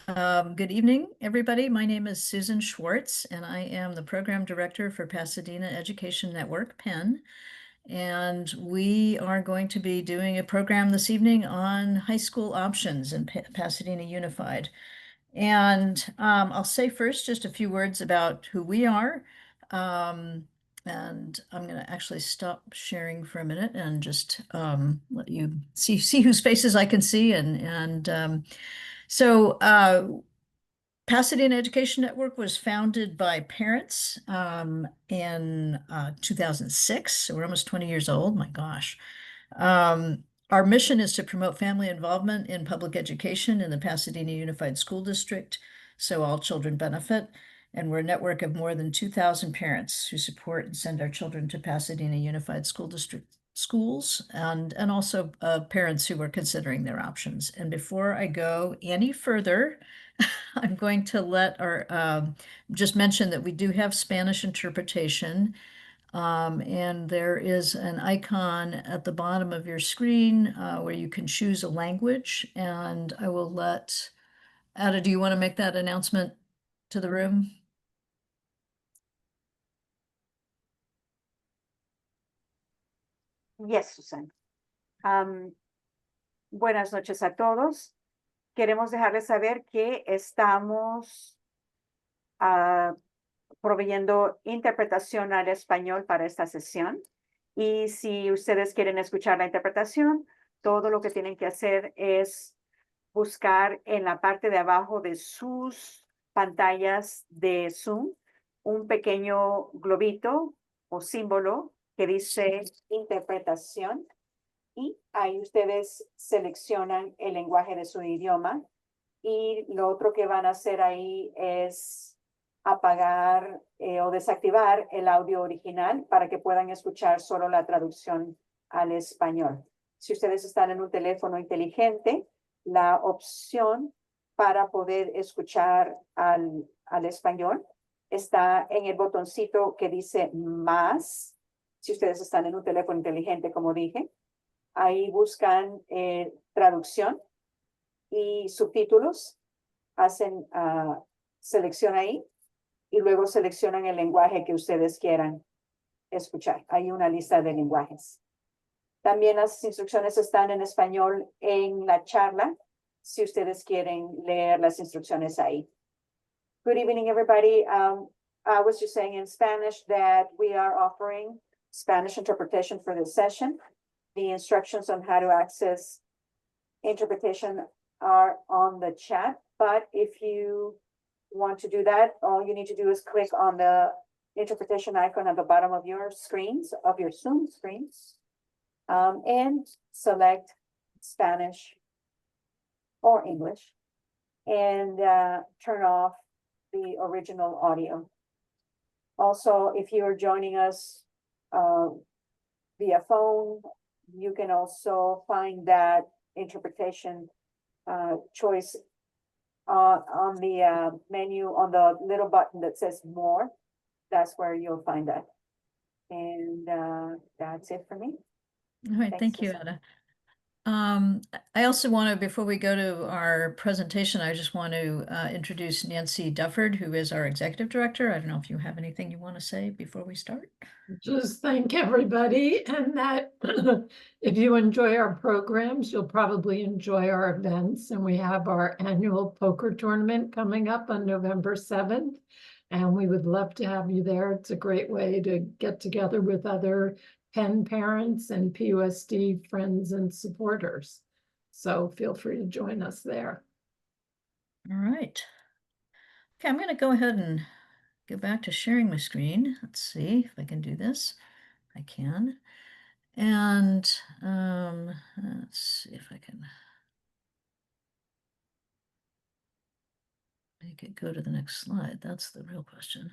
Good evening, everybody. My name is Susan Schwartz, and I am the Program Director for Pasadena Education Network, PEN. And we are going to be doing a program this evening on high school options in Pasadena Unified. And I'll say first just a few words about who we are. Um, and I'm going to actually stop sharing for a minute and just let you see whose faces I can see. So Pasadena Education Network was founded by parents in 2006. So we're almost 20 years old. My gosh. Our mission is to promote family involvement in public education in the Pasadena Unified School District so all children benefit. And we're a network of more than 2,000 parents who support and send our children to Pasadena Unified School District schools and also parents who are considering their options. And before I go any further, I'm going to let our just mention that we do have Spanish interpretation. And there is an icon at the bottom of your screen where you can choose a language. And I will let Ada, do you want to make that announcement to the room? Yes, Susan. Buenas noches a todos. Queremos dejarles saber que estamos proveyendo interpretación al español para esta sesión. Y si ustedes quieren escuchar la interpretación, todo lo que tienen que hacer es buscar en la parte de abajo de sus pantallas de Zoom un pequeño globito o símbolo que dice interpretación. Y ahí ustedes seleccionan el lenguaje de su idioma. Y lo otro que van a hacer ahí es apagar o desactivar el audio original para que puedan escuchar solo la traducción al español. Si ustedes están en un teléfono inteligente, la opción para poder escuchar al español está en el botoncito que dice más. Si ustedes están en un teléfono inteligente, como dije, ahí buscan traducción y subtítulos, hacen selección ahí y luego seleccionan el lenguaje que ustedes quieran escuchar. Hay una lista de lenguajes. También las instrucciones están en español en la charla, si ustedes quieren leer las instrucciones ahí. Good evening, everybody. I was just saying in Spanish that we are offering Spanish interpretation for this session. The instructions on how to access interpretation are on the chat, but if you want to do that, all you need to do is click on the interpretation icon at the bottom of your screens, of your Zoom screens, and select Spanish or English, and turn off the original audio. Also, if you are joining us via phone, you can also find that interpretation choice on the menu, on the little button that says more. That's where you'll find that. And that's it for me. All right, thank you, Ada. I also want to, before we go to our presentation, I just want to introduce Nancy Dufford, who is our executive director. I don't know if you have anything you want to say before we start. Just thank everybody, and that if you enjoy our programs, you'll probably enjoy our events. And we have our annual poker tournament coming up on November 7th, and we would love to have you there. It's a great way to get together with other PEN parents and PUSD friends and supporters. So feel free to join us there. All right. Okay, I'm going to go ahead and go back to sharing my screen. Let's see if I can do this. I can. And let's see if I can make it go to the next slide. That's the real question.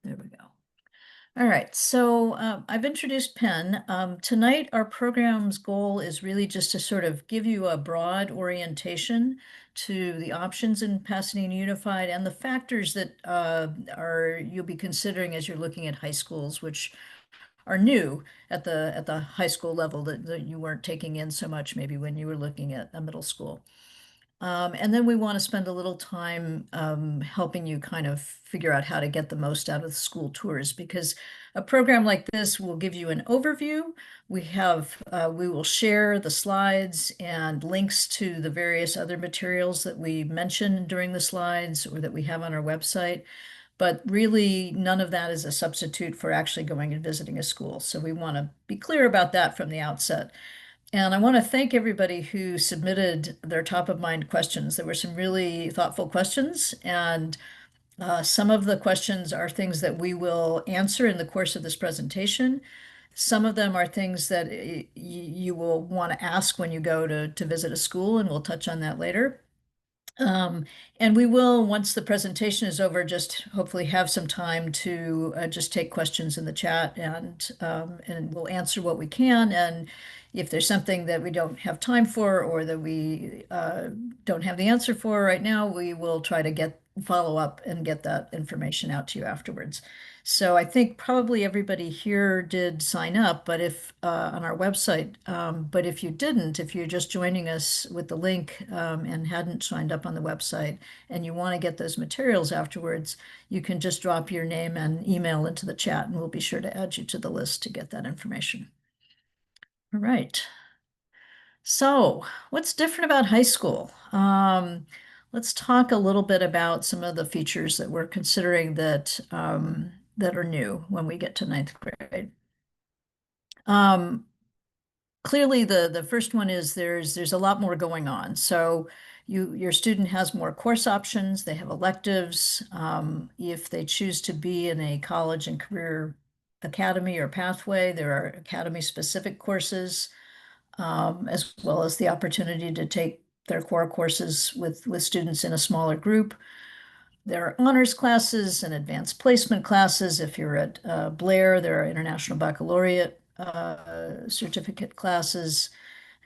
There we go. All right, so I've introduced PEN. Tonight, our program's goal is really just to sort of give you a broad orientation to the options in Pasadena Unified and the factors that you'll be considering as you're looking at high schools, which are new at the high school level that you weren't taking in so much maybe when you were looking at a middle school. And then we want to spend a little time helping you kind of figure out how to get the most out of the school tours, because a program like this will give you an overview. We will share the slides and links to the various other materials that we mentioned during the slides or that we have on our website. But really, none of that is a substitute for actually going and visiting a school. So we want to be clear about that from the outset. And I want to thank everybody who submitted their top of mind questions. There were some really thoughtful questions, and some of the questions are things that we will answer in the course of this presentation. Some of them are things that you will want to ask when you go to visit a school, and we'll touch on that later. Um, and we will, once the presentation is over, just hopefully have some time to just take questions in the chat, and we'll answer what we can. And if there's something that we don't have time for or that we don't have the answer for right now, we will try to follow up and get that information out to you afterwards. So I think probably everybody here did sign up, but if on our website, but if you didn't, if you're just joining us with the link and hadn't signed up on the website and you want to get those materials afterwards, you can just drop your name and email into the chat and we'll be sure to add you to the list to get that information. All right. So what's different about high school? Let's talk a little bit about some of the features that we're considering that are new when we get to ninth grade. Um, Clearly, the first one is there's a lot more going on. So your student has more course options. They have electives. If they choose to be in a college and career academy or pathway, there are academy-specific courses, as well as the opportunity to take their core courses with students in a smaller group. There are honors classes and advanced placement classes. If you're at Blair, there are International Baccalaureate certificate classes.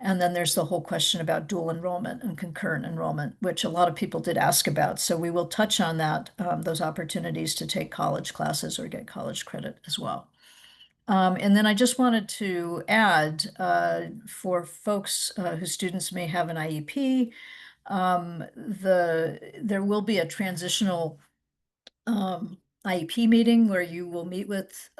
And then there's the whole question about dual enrollment and concurrent enrollment, which a lot of people did ask about. So we will touch on that, those opportunities to take college classes or get college credit as well. And then I just wanted to add for folks whose students may have an IEP, there will be a transitional IEP meeting where you will meet with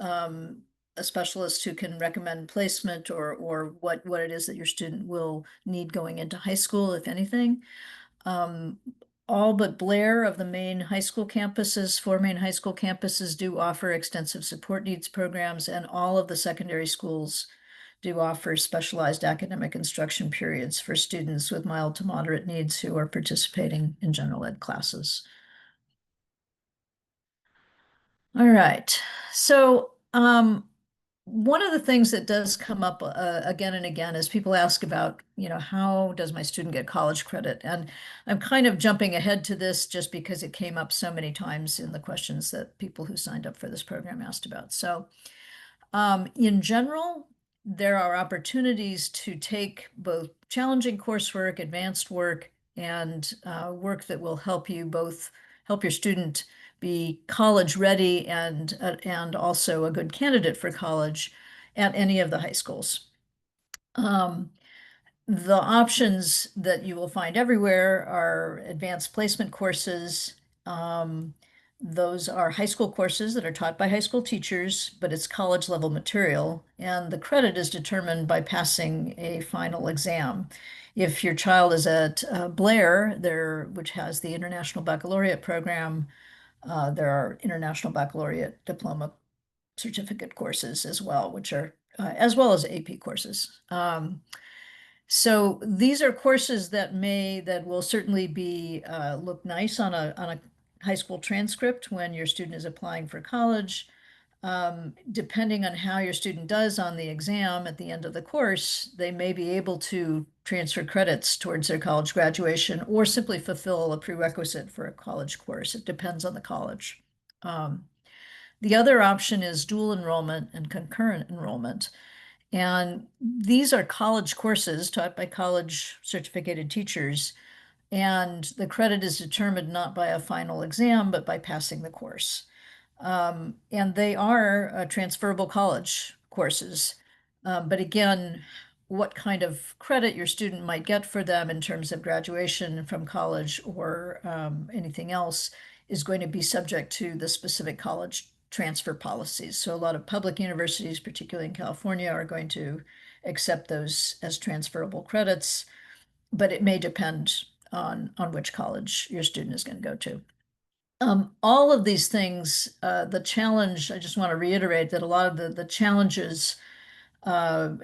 a specialist who can recommend placement or what it is that your student will need going into high school, if anything. All but Blair of the main high school campuses, 4 main high school campuses do offer extensive support needs programs, and all of the secondary schools do offer specialized academic instruction periods for students with mild to moderate needs who are participating in general ed classes. All right. So one of the things that does come up again and again is people ask about, how does my student get college credit? And I'm kind of jumping ahead to this just because it came up so many times in the questions that people who signed up for this program asked about. So in general, there are opportunities to take both challenging coursework, advanced work, and work that will help your student be college ready and also a good candidate for college at any of the high schools. The options that you will find everywhere are advanced placement courses. Those are high school courses that are taught by high school teachers, but it's college level material, and the credit is determined by passing a final exam. If your child is at Blair, which has the International Baccalaureate program, there are International Baccalaureate Diploma certificate courses as well, which are as well as AP courses. So these are courses that will certainly be look nice on a high school transcript when your student is applying for college. Depending on how your student does on the exam at the end of the course, they may be able to transfer credits towards their college graduation or simply fulfill a prerequisite for a college course. It depends on the college. The other option is dual enrollment and concurrent enrollment. And these are college courses taught by college certificated teachers. And the credit is determined not by a final exam, but by passing the course. And they are transferable college courses. But again, what kind of credit your student might get for them in terms of graduation from college or anything else is going to be subject to the specific college transfer policies. So a lot of public universities, particularly in California, are going to accept those as transferable credits, but it may depend on which college your student is going to go to. All of these things, the challenge, I just want to reiterate that a lot of the challenges uh,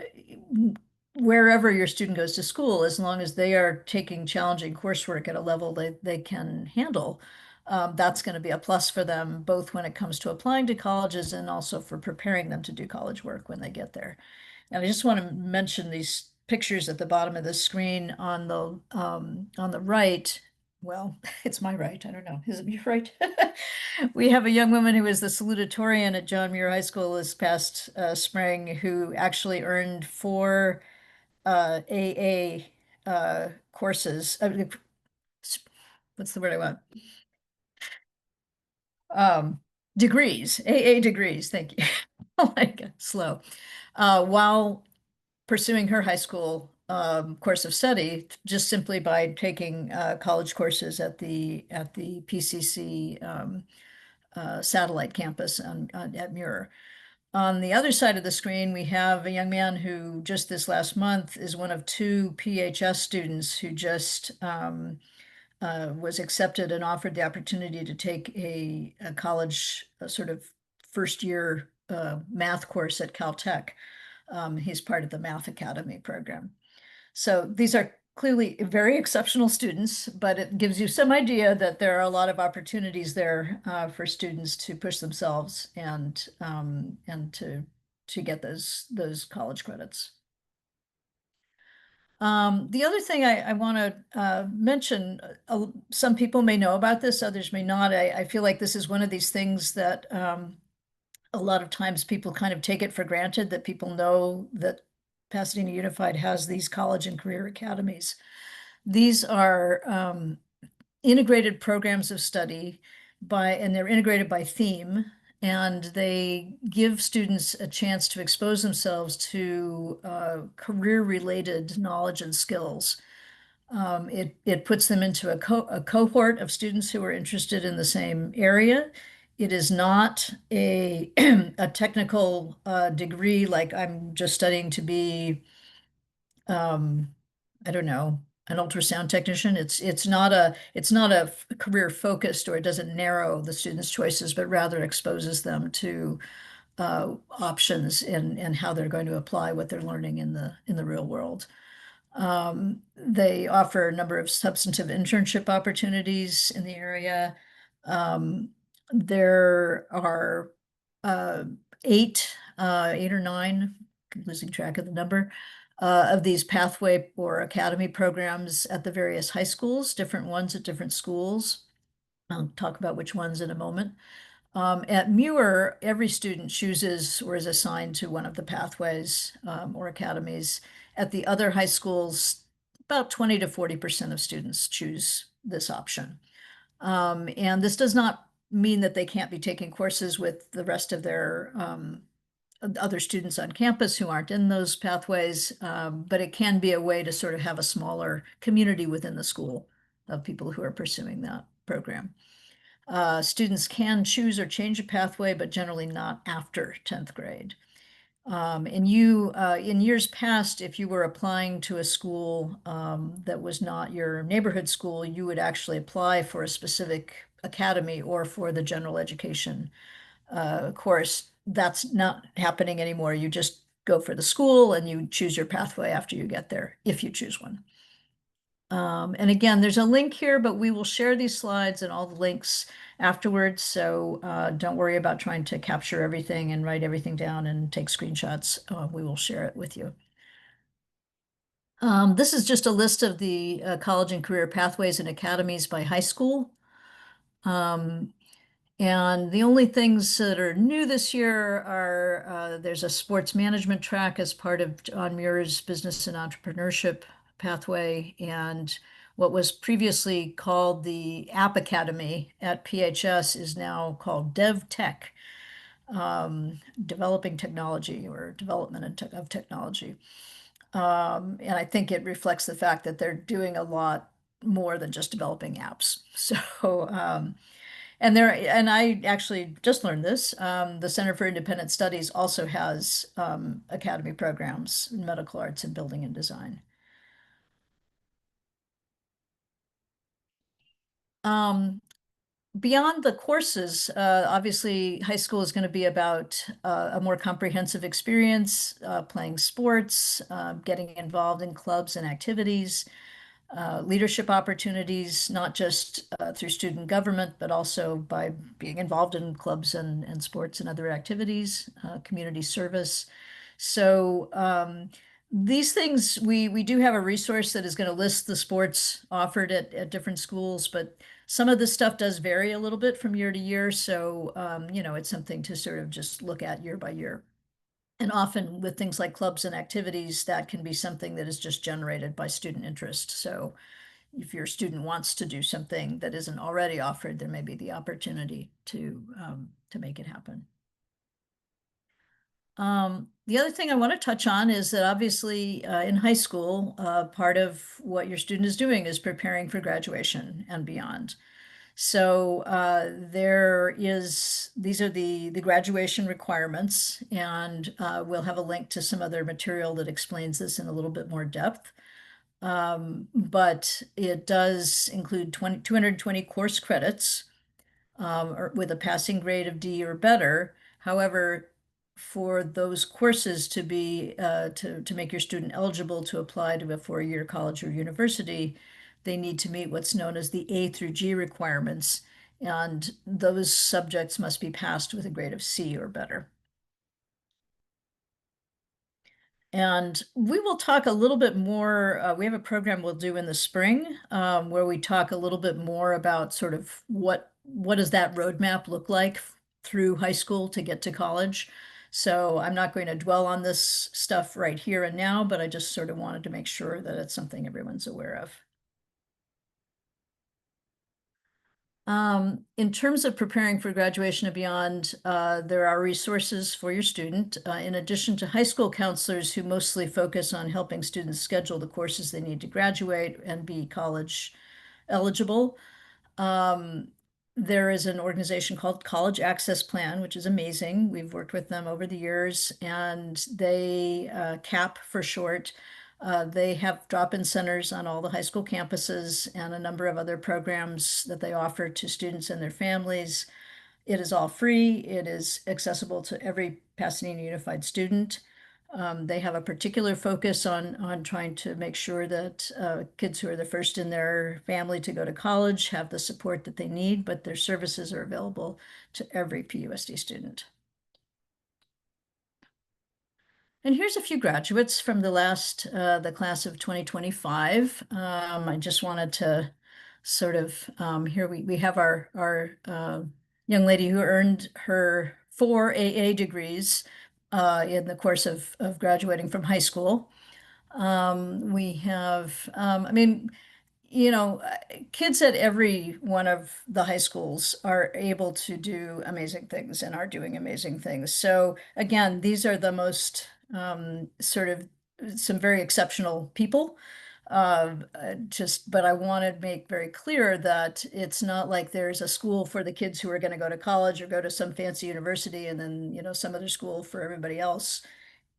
wherever your student goes to school, as long as they are taking challenging coursework at a level they can handle, that's going to be a plus for them, both when it comes to applying to colleges and also for preparing them to do college work when they get there. And I just want to mention these pictures at the bottom of the screen on the right. Well, it's my right. I don't know. Is it your right? We have a young woman who was the salutatorian at John Muir High School this past spring who actually earned 4 AA courses. What's the word I want? Degrees, AA degrees. Thank you. Oh my God, slow. While pursuing her high school course of study, just simply by taking college courses at the PCC satellite campus at Muir. On the other side of the screen, we have a young man who just this last month is one of 2 PHS students who just was accepted and offered the opportunity to take a college sort of first year math course at Caltech. He's part of the Math Academy program. So these are clearly very exceptional students, but it gives you some idea that there are a lot of opportunities there for students to push themselves and to get those college credits. The other thing I want to mention, some people may know about this, others may not. I feel like this is one of these things that a lot of times people kind of take it for granted that people know that Pasadena Unified has these college and career academies. These are integrated programs of study and they're integrated by theme, and they give students a chance to expose themselves to career-related knowledge and skills. It puts them into a cohort of students who are interested in the same area. It is not a technical degree like I'm just studying to be, I don't know, an ultrasound technician. It's not a career focused, or it doesn't narrow the students' choices, but rather exposes them to options and how they're going to apply what they're learning in the real world. They offer a number of substantive internship opportunities in the area. There are uh, 8 or 9, losing track of the number, of these pathway or academy programs at the various high schools, different ones at different schools. I'll talk about which ones in a moment. At Muir, every student chooses or is assigned to one of the pathways or academies. At the other high schools, about 20 to 40% of students choose this option. And this does not mean that they can't be taking courses with the rest of their other students on campus who aren't in those pathways, but it can be a way to sort of have a smaller community within the school of people who are pursuing that program. Students can choose or change a pathway, but generally not after 10th grade. In years past, if you were applying to a school that was not your neighborhood school, you would actually apply for a specific academy or for the general education course. That's not happening anymore. You just go for the school and you choose your pathway after you get there, if you choose one. And again, there's a link here, but we will share these slides and all the links afterwards. So don't worry about trying to capture everything and write everything down and take screenshots. We will share it with you. This is just a list of the college and career pathways and academies by high school. And the only things that are new this year are there's a sports management track as part of John Muir's business and entrepreneurship pathway, and what was previously called the App Academy at PHS is now called Dev Tech, developing technology or development of technology. And I think it reflects the fact that they're doing a lot more than just developing apps. So, and I actually just learned this. The Center for Independent Studies also has academy programs in medical arts and building and design. Um, Beyond the courses, obviously, high school is going to be about a more comprehensive experience, playing sports, getting involved in clubs and activities, leadership opportunities, not just through student government, but also by being involved in clubs and sports and other activities, community service. So these things, we do have a resource that is going to list the sports offered at different schools, but some of this stuff does vary a little bit from year to year. So, it's something to sort of just look at year by year. And often with things like clubs and activities, that can be something that is just generated by student interest. So if your student wants to do something that isn't already offered, there may be the opportunity to make it happen. The other thing I want to touch on is that obviously in high school, part of what your student is doing is preparing for graduation and beyond. So these are the graduation requirements, and we'll have a link to some other material that explains this in a little bit more depth. But it does include 220 course credits, or with a passing grade of D or better. However, for those courses to be to make your student eligible to apply to a four-year college or university, they need to meet what's known as the A through G requirements, and those subjects must be passed with a grade of C or better. And we will talk a little bit more. We have a program we'll do in the spring where we talk a little bit more about sort of what does that roadmap look like through high school to get to college. So I'm not going to dwell on this stuff right here and now, but I just sort of wanted to make sure that it's something everyone's aware of. In terms of preparing for graduation and beyond, there are resources for your student. In addition to high school counselors who mostly focus on helping students schedule the courses they need to graduate and be college eligible, um, there is an organization called College Access Plan, which is amazing. We've worked with them over the years, and they, CAP for short, they have drop-in centers on all the high school campuses and a number of other programs that they offer to students and their families. It is all free. It is accessible to every Pasadena Unified student. They have a particular focus on trying to make sure that kids who are the first in their family to go to college have the support that they need, but their services are available to every PUSD student. And here's a few graduates from the class of 2025. I just wanted to sort of, here we have our young lady who earned her 4 AA degrees in the course of graduating from high school. We have, I mean, kids at every one of the high schools are able to do amazing things and are doing amazing things. So again, these are the most sort of some very exceptional people. But I want to make very clear that it's not like there's a school for the kids who are going to go to college or go to some fancy university and then, some other school for everybody else.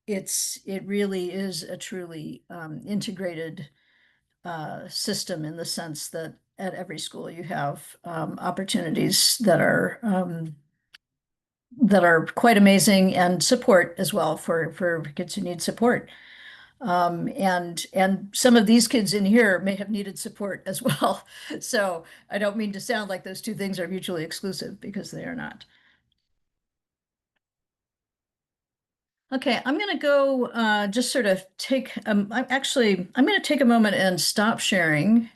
It really is a truly integrated system in the sense that at every school you have opportunities that are quite amazing and support as well for kids who need support. And some of these kids in here may have needed support as well. So I don't mean to sound like those two things are mutually exclusive because they are not. Okay, I'm going to go just sort of I'm going to take a moment and stop sharing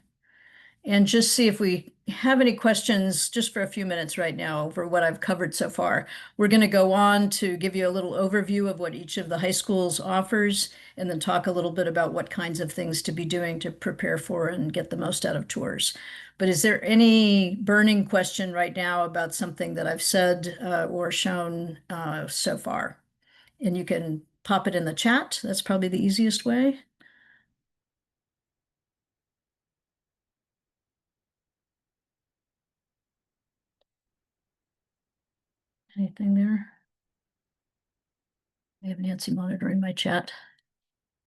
and just see if we have any questions just for a few minutes right now over what I've covered so far. We're going to go on to give you a little overview of what each of the high schools offers, and then talk a little bit about what kinds of things to be doing to prepare for and get the most out of tours. But is there any burning question right now about something that I've said or shown so far? And you can pop it in the chat. That's probably the easiest way. Anything there? I have Nancy monitoring my chat.